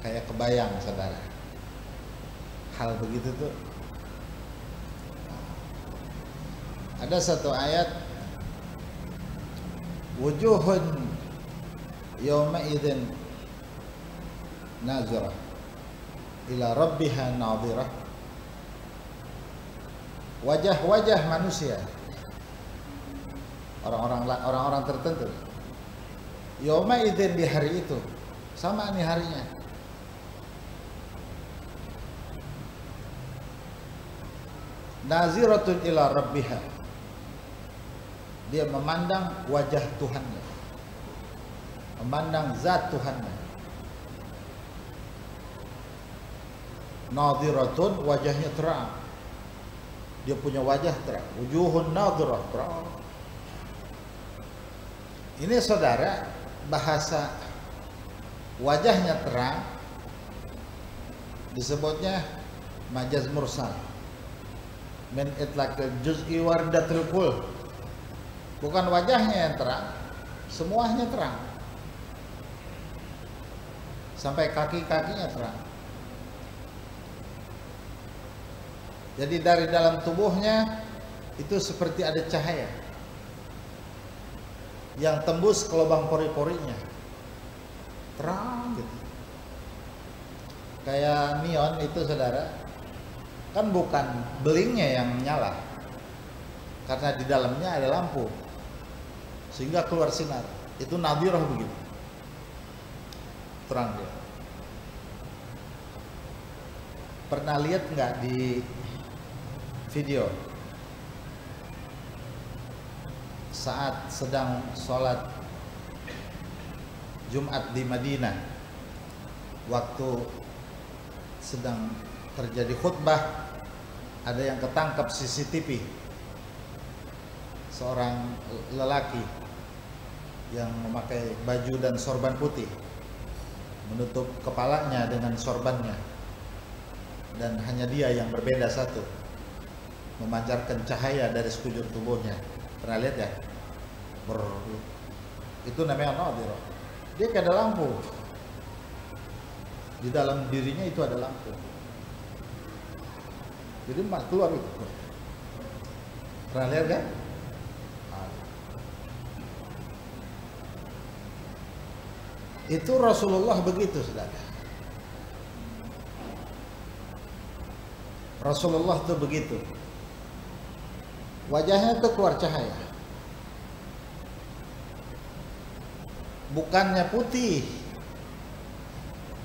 Kayak kebayang saudara, hal begitu tuh. Ada satu ayat, wujuhun yawma idzin nazirah ila rabbiha nadhirah. Wajah-wajah manusia, orang-orang tertentu, yawma idzin, di hari itu, sama nih harinya, naziratun ila rabbiha, dia memandang wajah Tuhannya, memandang zat Tuhannya. Nadhiratun, wajahnya terang, dia punya wajah terang. Wujuhun nadhirah, terang. Ini saudara, bahasa wajahnya terang disebutnya majaz mursal min itlaqil juz'i wardatul kull. Bukan wajahnya yang terang, semuanya terang, sampai kaki-kakinya terang. Jadi dari dalam tubuhnya itu seperti ada cahaya yang tembus ke lubang pori-porinya, terang gitu. Kayak neon itu saudara, kan bukan belingnya yang nyala, karena di dalamnya ada lampu sehingga keluar sinar. Itu nadhirah begitu, terang dia. Pernah lihat nggak di video saat sedang sholat Jumat di Madinah, waktu sedang terjadi khutbah, ada yang ketangkap CCTV, seorang lelaki yang memakai baju dan sorban putih, menutup kepalanya dengan sorbannya, dan hanya dia yang berbeda satu, memancarkan cahaya dari sekujur tubuhnya. Pernah lihat ya? Itu namanya nadhirah. Dia kayak ada lampu, di dalam dirinya itu ada lampu, jadi keluar itu. Pernah lihat kan? Itu Rasulullah begitu, saudara. Rasulullah tuh begitu, wajahnya tuh keluar cahaya, bukannya putih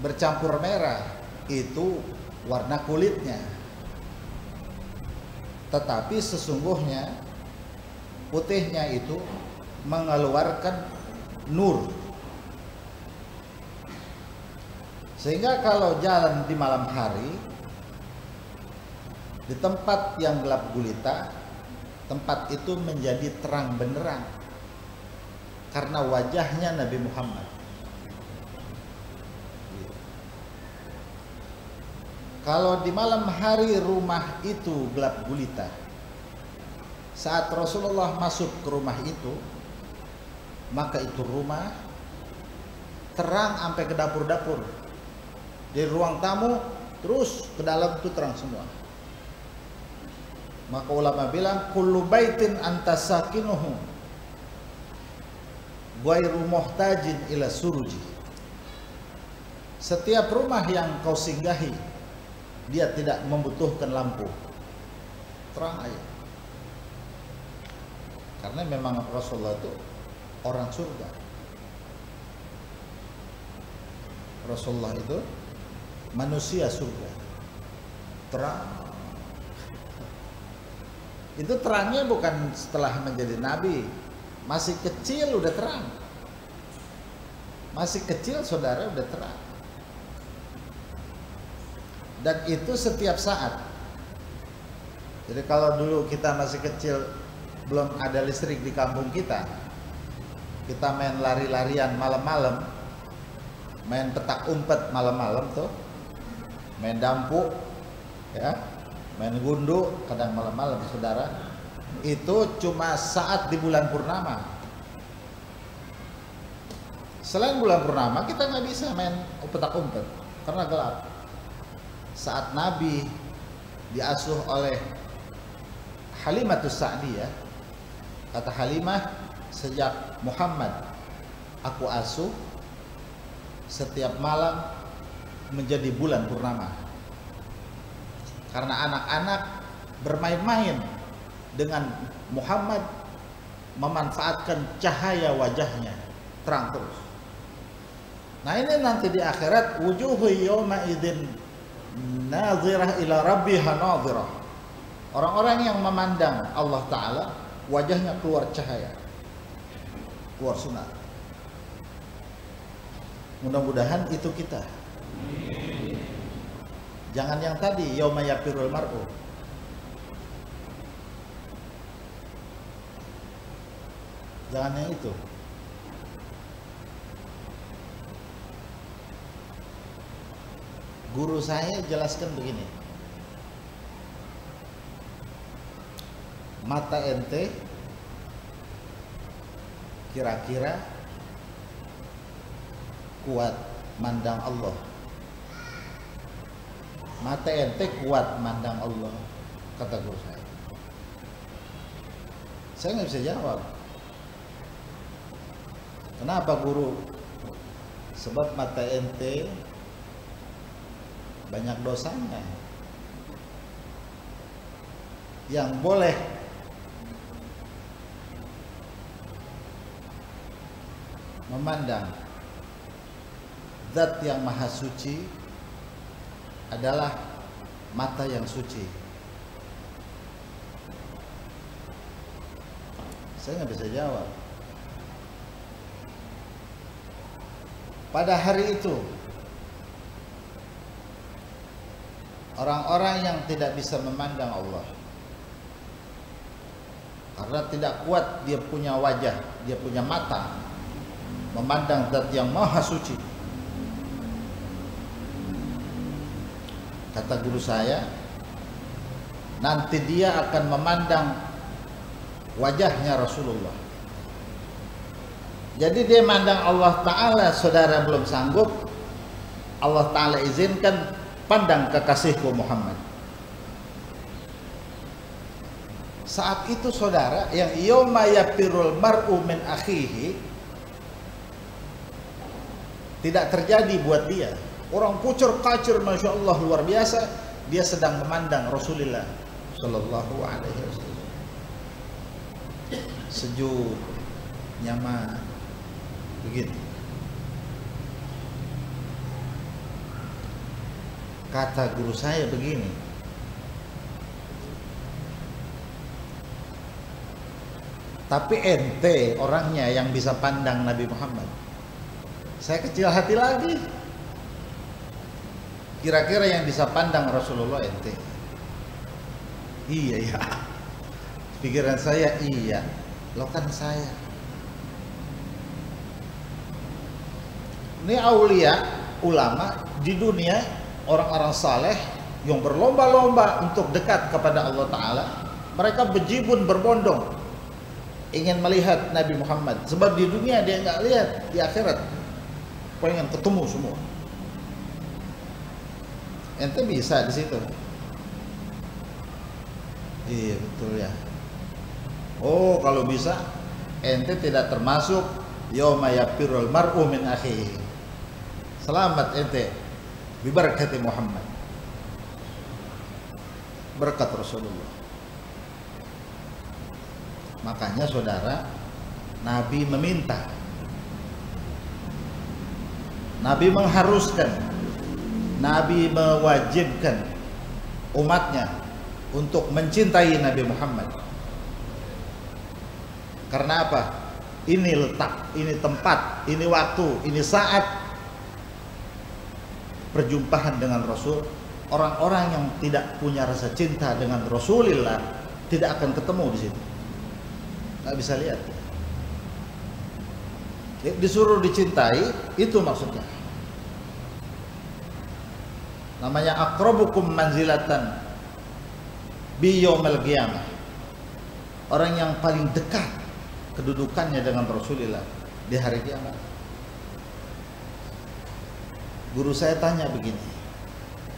bercampur merah, itu warna kulitnya, tetapi sesungguhnya putihnya itu mengeluarkan nur, sehingga kalau jalan di malam hari di tempat yang gelap gulita, tempat itu menjadi terang benderang karena wajahnya Nabi Muhammad. Kalau di malam hari rumah itu gelap gulita, saat Rasulullah masuk ke rumah itu, maka itu rumah terang sampai ke dapur-dapur. Di ruang tamu terus ke dalam itu terang semua. Maka ulama bilang kullu baitin anta sakinuhu ghairu muhtajin ila suruji. Setiap rumah yang kau singgahi, dia tidak membutuhkan lampu, terang aja. Karena memang Rasulullah itu orang surga. Rasulullah itu manusia surga, terang. Itu terangnya bukan setelah menjadi nabi, masih kecil udah terang. Masih kecil saudara udah terang. Dan itu setiap saat. Jadi kalau dulu kita masih kecil, belum ada listrik di kampung kita main lari-larian malam-malam, main petak umpet malam-malam tuh, main dampu, ya, main gundu kadang malam-malam saudara. Itu cuma saat di bulan purnama. Selain bulan purnama kita nggak bisa main petak umpet. karena gelap. Saat Nabi diasuh oleh Halimatus Sa'diyah, kata Halimah, sejak Muhammad aku asuh, setiap malam menjadi bulan purnama. Karena anak-anak bermain-main dengan Muhammad, memanfaatkan cahaya wajahnya terang terus. Nah ini nanti di akhirat, wujuhu yawma idzin nazirah ila rabbiha nazirah. Orang-orang yang memandang Allah Ta'ala, wajahnya keluar cahaya, keluar sinar. Mudah-mudahan itu kita. Jangan yang tadi, yauma yafirul mar'u. Jangan yang itu. Guru saya jelaskan begini. Mata ente kira-kira kuat mandang Allah. Mata ente kuat mandang Allah, kata guru saya. Saya nggak bisa jawab. Kenapa guru? Sebab mata ente banyak dosanya. Yang boleh memandang zat yang maha suci adalah mata yang suci. Saya nggak bisa jawab. Pada hari itu orang-orang yang tidak bisa memandang Allah karena tidak kuat dia punya wajah, dia punya mata memandang zat yang maha suci. Kata guru saya, nanti dia akan memandang wajahnya Rasulullah. Jadi dia mandang Allah Ta'ala, saudara belum sanggup, Allah Ta'ala izinkan pandang kekasihku Muhammad. Saat itu saudara, yang yauma yafirul mar'u min akhihi tidak terjadi buat dia. Orang kucur kacir, masya Allah, luar biasa. Dia sedang memandang Rasulullah Sallallahu Alaihi Wasallam. Sejuk, nyaman, begitu. Kata guru saya begini, tapi ente orangnya yang bisa pandang Nabi Muhammad. Saya kecil hati lagi. Kira-kira yang bisa pandang Rasulullah ente? Iya ya. Pikiran saya iya. Lo kan saya. Ini aulia, ulama di dunia, orang-orang saleh yang berlomba-lomba untuk dekat kepada Allah Ta'ala. Mereka bejibun berbondong ingin melihat Nabi Muhammad. Sebab di dunia dia nggak lihat, di akhirat pengen ketemu semua. Ente bisa di situ. Iya betul ya. Oh kalau bisa, ente tidak termasuk yauma yafirul mar'u min akhihi. Selamat ente bibarakati Muhammad, berkat Rasulullah. Makanya saudara, Nabi meminta, Nabi mengharuskan, Nabi mewajibkan umatnya untuk mencintai Nabi Muhammad. Karena apa? Ini letak, ini tempat, ini waktu, ini saat perjumpaan dengan Rasul. Orang-orang yang tidak punya rasa cinta dengan Rasulullah tidak akan ketemu di situ. Nggak bisa lihat. Disuruh dicintai, itu maksudnya. Namanya aqrabukum manzilatan bi yaumil qiyamah. Orang yang paling dekat kedudukannya dengan Rasulullah di hari kiamat. Guru saya tanya begini,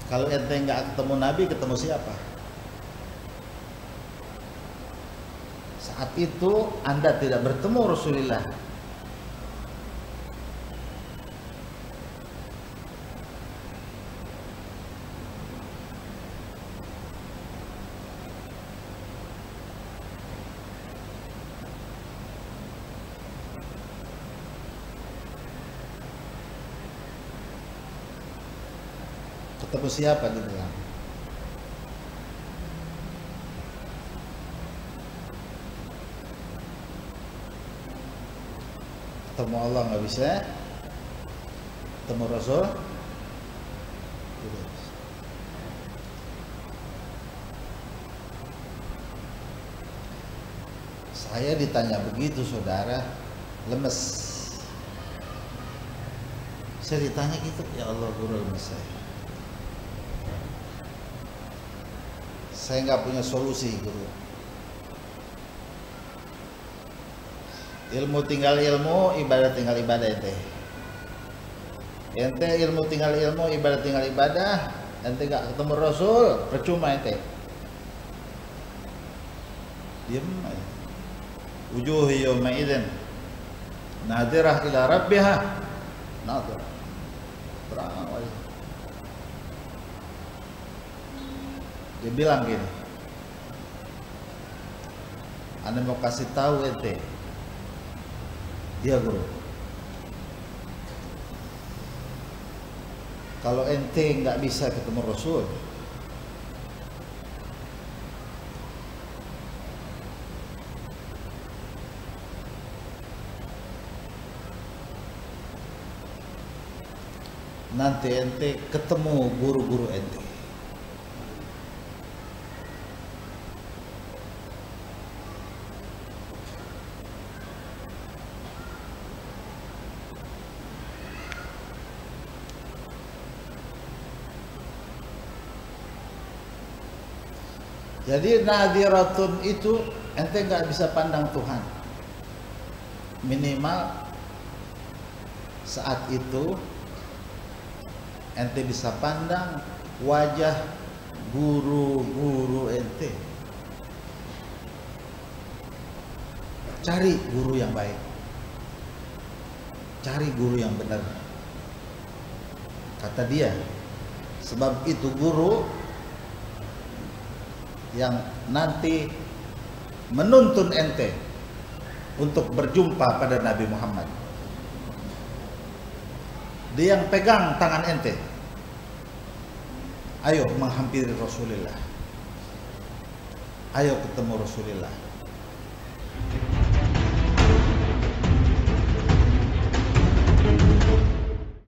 kalau ente nggak ketemu Nabi, ketemu siapa? Saat itu Anda tidak bertemu Rasulullah. Ketemu siapa gitu kan? Ketemu Allah nggak bisa, ketemu Rasul tidak bisa. Saya ditanya begitu saudara, lemes. Saya ditanya gitu, ya Allah guru lemes saya. Saya nggak punya solusi guru. Ilmu tinggal ilmu, ibadah tinggal ibadah ente. Ente ilmu tinggal ilmu, ibadah tinggal ibadah. Ente nggak ketemu Rasul, percuma ente. Diam aja. Wujuh yawma idzin nadirah ila rabbiha nadirah. Terang aja. Dia bilang gini, Anda mau kasih tahu ente, dia guru, kalau ente nggak bisa ketemu Rasul, nanti ente ketemu guru-guru ente. Jadi nadiratun itu ente nggak bisa pandang Tuhan. Minimal saat itu ente bisa pandang wajah guru-guru ente. Cari guru yang baik, cari guru yang benar. Kata dia, sebab itu guru yang nanti menuntun ente untuk berjumpa pada Nabi Muhammad. Dia yang pegang tangan ente. Ayo menghampiri Rasulullah. Ayo ketemu Rasulullah.